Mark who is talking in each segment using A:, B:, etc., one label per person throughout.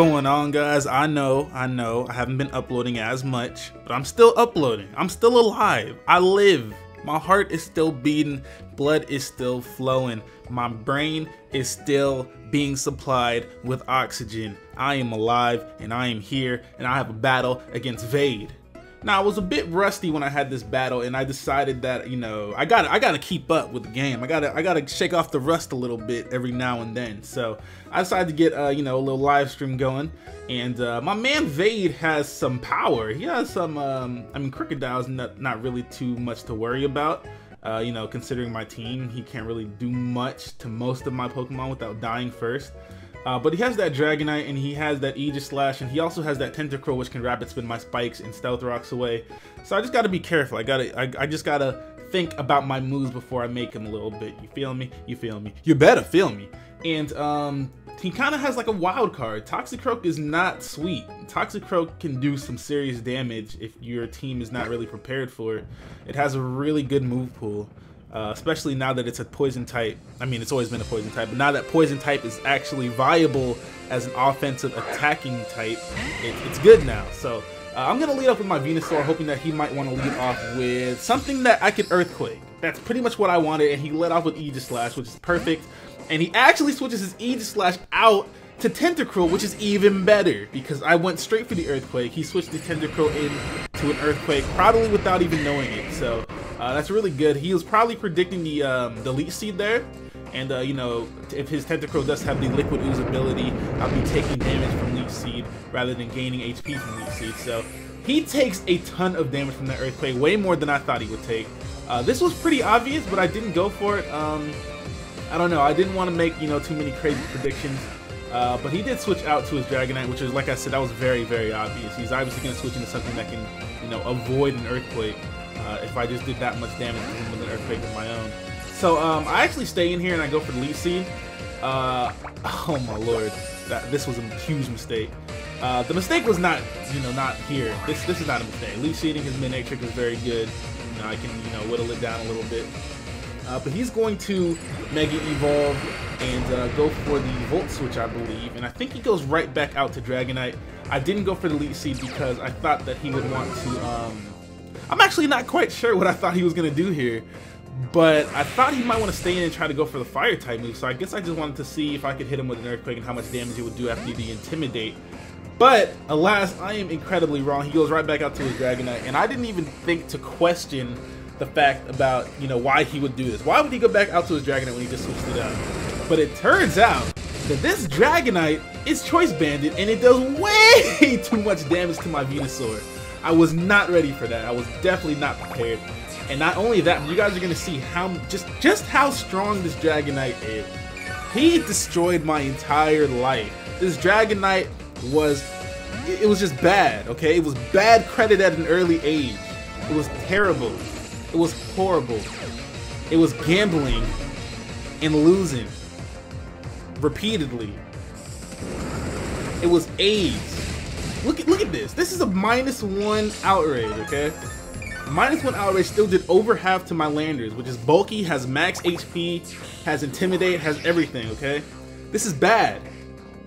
A: going on, guys? I know, I haven't been uploading as much, but I'm still uploading. I'm still alive. I live. My heart is still beating, blood is still flowing, my brain is still being supplied with oxygen. I am alive, and I am here, and I have a battle against Vade. Now, I was a bit rusty when I had this battle, and I decided that, you know, I gotta keep up with the game. I gotta shake off the rust a little bit every now and then. So I decided to get, you know, a little live stream going. And my man Vade has some power. He has some, I mean, Crocodile's not really too much to worry about. You know, considering my team, he can't really do much to most of my Pokemon without dying first. But he has that Dragonite, and he has that Aegis Slash, and he also has that Tentacruel, which can rapid spin my spikes and stealth rocks away. So I just gotta be careful. I just gotta think about my moves before I make them a little bit. You feel me? You feel me? You better feel me. And he kind of has like a wild card. Toxicroak is not sweet. Toxicroak can do some serious damage if your team is not really prepared for it. It has a really good move pool. Especially now that it's a poison type. I mean, it's always been a poison type, but now that poison type is actually viable as an offensive attacking type, it's good now. So I'm gonna lead off with my Venusaur, hoping that he might want to lead off with something that I could Earthquake. That's pretty much what I wanted, and he led off with Aegis Slash, which is perfect. And he actually switches his Aegis Slash out to Tentacruel, which is even better, because I went straight for the Earthquake. He switched the Tentacruel in to an Earthquake, probably without even knowing it. So that's really good. He was probably predicting the Leech Seed there, and you know, if his Tentacruel does have the Liquid Ooze ability, I'll be taking damage from Leech Seed rather than gaining HP from Leech Seed. So he takes a ton of damage from that Earthquake, way more than I thought he would take. This was pretty obvious, but I didn't go for it. I don't know. I didn't want to make, you know, too many crazy predictions. But he did switch out to his Dragonite, which is, like I said, that was very, very obvious. He's obviously going to switch into something that can, you know, avoid an Earthquake if I just did that much damage to him with an Earthquake of my own. So I actually stay in here and I go for the Leech Seed. Oh my lord, this was a huge mistake. The mistake was not, you know, not here. This is not a mistake. Leech Seeding his Mid-Egg trick is very good. You know, I can, you know, whittle it down a little bit. But he's going to Mega Evolve and go for the Volt Switch, I believe. And I think he goes right back out to Dragonite. I didn't go for the Leech Seed because I thought that he would want to... I'm actually not quite sure what I thought he was going to do here. But I thought he might want to stay in and try to go for the Fire-type move. So I guess I just wanted to see if I could hit him with an Earthquake and how much damage it would do after the Intimidate. But, alas, I am incredibly wrong. He goes right back out to his Dragonite. And I didn't even think to question the fact about, you know, why he would do this. Why would he go back out to his Dragonite when he just switched it up? But it turns out that this Dragonite is Choice Banded, and it does way too much damage to my Venusaur. I was not ready for that. I was definitely not prepared. And not only that, you guys are gonna see how just how strong this Dragonite is. He destroyed my entire life. This Dragonite was just bad, okay? It was bad credit at an early age. It was terrible. It was horrible. It was gambling and losing repeatedly. It was AIDS. Look at this. This is a -1 outrage, okay? -1 outrage still did over half to my Landers, which is bulky, has max HP, has Intimidate, has everything, okay? This is bad.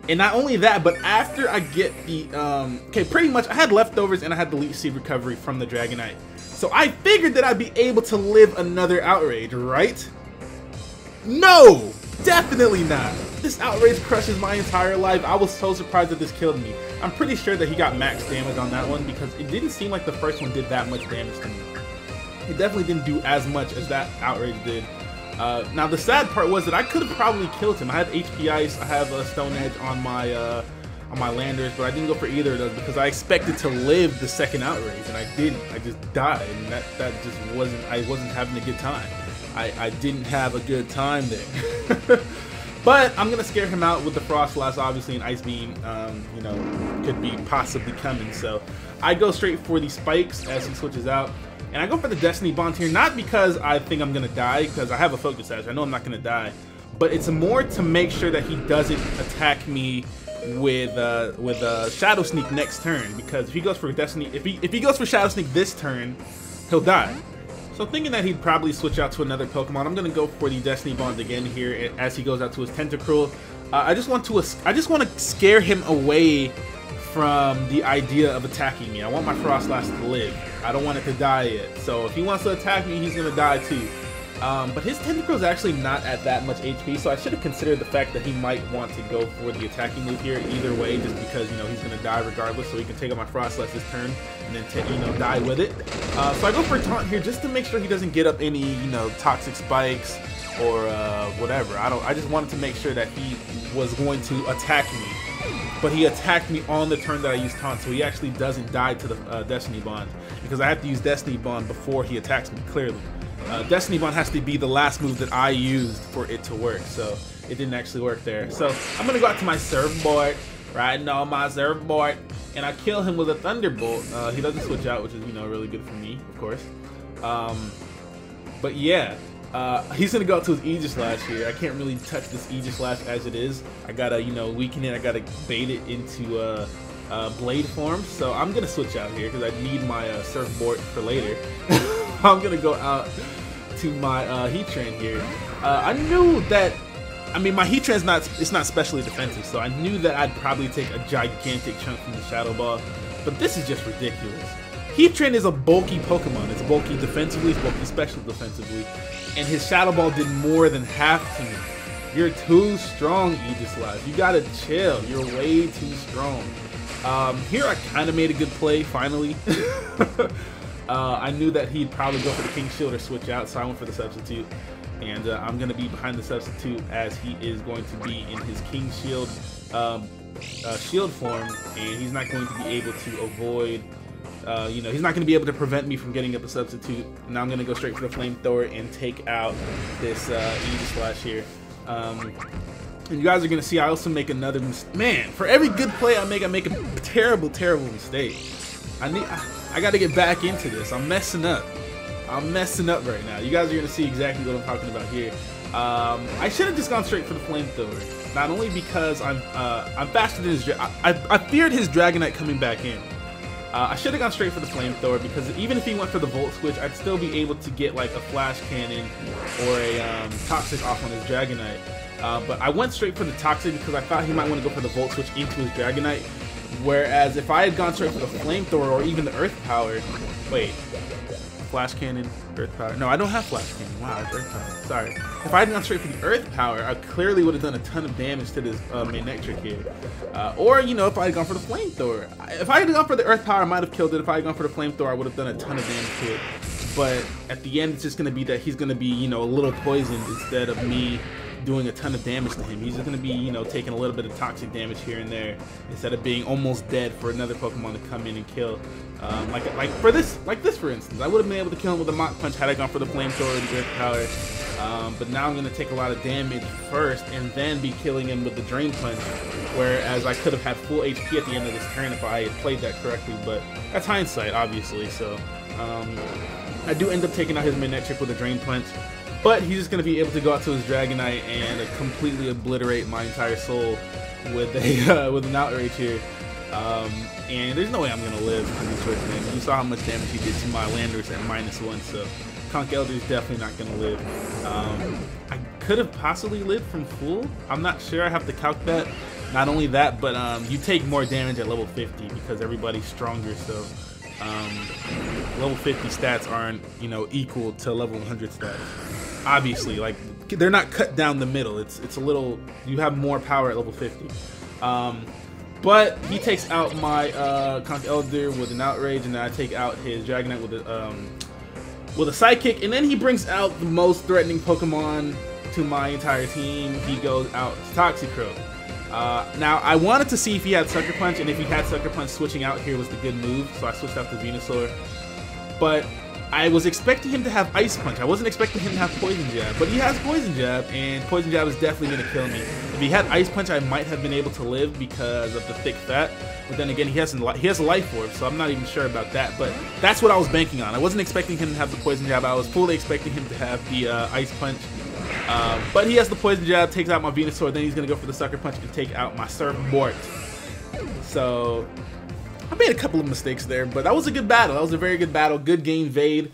A: And not only that, but after I get the, okay, pretty much I had leftovers and I had the Leech Seed recovery from the Dragonite. So I figured that I'd be able to live another outrage, right? No! Definitely not! This outrage crushes my entire life. I was so surprised that this killed me. I'm pretty sure that he got max damage on that one because it didn't seem like the first one did that much damage to me. It definitely didn't do as much as that outrage did. Now the sad part was that I could have probably killed him. I had HP Ice, I have a Stone Edge on my Landers, but I didn't go for either of those because I expected to live the second outrage, and I didn't. I just died, and that just wasn't. I wasn't having a good time. I didn't have a good time there. But I'm gonna scare him out with the Frost Blast, obviously, and Ice Beam. You know, could be possibly coming. So I go straight for the spikes as he switches out. And I go for the Destiny Bond here, not because I think I'm gonna die, because I have a Focus Sash. I know I'm not gonna die, but it's more to make sure that he doesn't attack me with Shadow Sneak next turn. Because if he goes for Destiny, if he goes for Shadow Sneak this turn, he'll die. So thinking that he'd probably switch out to another Pokemon, I'm gonna go for the Destiny Bond again here as he goes out to his Tentacruel. I just want to scare him away from the idea of attacking me. I want my Frostlass to live. I don't want it to die yet. So if he wants to attack me, he's gonna die too. But his Tentacruel is actually not at that much HP, so I should have considered the fact that he might want to go for the attacking move here either way, just because, you know, he's going to die regardless, so he can take out my Frostlass this turn and then, you know, die with it. So I go for a taunt here just to make sure he doesn't get up any, you know, toxic spikes or whatever. I just wanted to make sure that he was going to attack me. But he attacked me on the turn that I used taunt, so he actually doesn't die to the Destiny Bond, because I have to use Destiny Bond before he attacks me, clearly. Destiny Bond has to be the last move that I used for it to work, so it didn't actually work there. So I'm gonna go out to my surfboard, riding on my surfboard, and I kill him with a Thunderbolt. He doesn't switch out, which is, you know, really good for me, of course. But yeah, he's gonna go out to his Aegislash here. I can't really touch this Aegislash as it is. I gotta, you know, weaken it. I gotta bait it into blade form. So I'm gonna switch out here because I need my surfboard for later. I'm gonna go out to my Heatran here. I knew that, I mean, my Heatran's not specially defensive, so I knew that I'd probably take a gigantic chunk from the Shadow Ball, but this is just ridiculous. Heatran is a bulky Pokemon. It's bulky defensively, it's bulky special defensively, and his Shadow Ball did more than half to me. You're too strong, Aegislash. You gotta chill. You're way too strong. Here I kind of made a good play, finally. I knew that he'd probably go for the King Shield or switch out, so I went for the substitute. And I'm going to be behind the substitute as he is going to be in his King Shield shield form, and he's not going to be able to avoid, you know, he's not going to be able to prevent me from getting up a substitute. Now I'm going to go straight for the Flamethrower and take out this Aegislash here. And you guys are going to see I also make another mistake. Man, for every good play I make a terrible, terrible mistake. I got to get back into this. I'm messing up. I'm messing up right now. You guys are going to see exactly what I'm talking about here. I should have just gone straight for the Flamethrower. Not only because I'm faster than his... I feared his Dragonite coming back in. I should have gone straight for the Flamethrower, because even if he went for the Volt Switch, I'd still be able to get like a Flash Cannon or a Toxic off on his Dragonite. But I went straight for the Toxic because I thought he might want to go for the Volt Switch into his Dragonite. Whereas if I had gone straight for the Flamethrower or even the Earth Power... Wait. Flash Cannon, Earth Power. No, I don't have Flash Cannon. Wow, it's Earth Power. Sorry. If I had gone straight for the Earth Power, I clearly would have done a ton of damage to this Manectric here. Or, you know, if I had gone for the Flamethrower. If I had gone for the Earth Power, I might have killed it. If I had gone for the Flamethrower, I would have done a ton of damage to it. But at the end, it's just going to be that he's going to be, you know, a little poisoned instead of me doing a ton of damage to him. He's just going to be, you know, taking a little bit of toxic damage here and there instead of being almost dead for another Pokemon to come in and kill. Like this for instance, I would have been able to kill him with a Mach Punch had I gone for the Flamethrower and the Earth Power. But now I'm going to take a lot of damage first and then be killing him with the Drain Punch, whereas I could have had full HP at the end of this turn if I had played that correctly, but that's hindsight, obviously. So I do end up taking out his Manectric with a Drain Punch. But he's just going to be able to go out to his Dragonite and completely obliterate my entire soul with a with an Outrage here. And there's no way I'm going to live because he's Switch Man. You saw how much damage he did to my Landorus at -1, so Conch Elder is definitely not going to live. I could have possibly lived from full. I'm not sure. I have to calc that. Not only that, but you take more damage at level 50 because everybody's stronger, so level 50 stats aren't, you know, equal to level 100 stats. Obviously, like, they're not cut down the middle. It's a little, you have more power at level 50. But he takes out my Conch Elder with an Outrage, and then I take out his Dragonite with a Psychic, and then he brings out the most threatening Pokemon to my entire team. He goes out to Toxicroak. Now, I wanted to see if he had Sucker Punch, and if he had Sucker Punch, switching out here was the good move, so I switched out to Venusaur. But I was expecting him to have Ice Punch. I wasn't expecting him to have Poison Jab, but he has Poison Jab, and Poison Jab is definitely going to kill me. If he had Ice Punch, I might have been able to live because of the thick fat, but then again, he has a Life Orb, so I'm not even sure about that, but that's what I was banking on. I wasn't expecting him to have the Poison Jab. I was fully expecting him to have the Ice Punch. But he has the Poison Jab, takes out my Venusaur, then he's going to go for the Sucker Punch and take out my Surfboard. So I made a couple of mistakes there, but that was a good battle. That was a very good battle. Good game, Vade.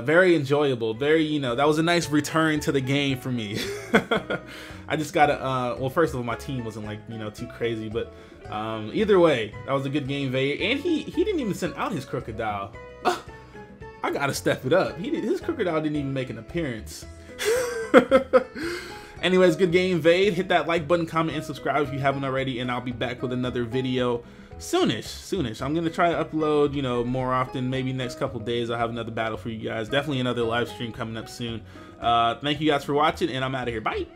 A: Very enjoyable. Very, you know, that was a nice return to the game for me. I just gotta, well, first of all, my team wasn't like, you know, too crazy, but either way, that was a good game, Vade. And he didn't even send out his crocodile. I gotta step it up. His crocodile didn't even make an appearance. Anyways, good game, Vade. Hit that like button, comment, and subscribe if you haven't already, and I'll be back with another video soonish. I'm gonna try to upload, you know, more often. Maybe next couple days I'll have another battle for you guys. Definitely another live stream coming up soon. Thank you guys for watching, and I'm out of here. Bye.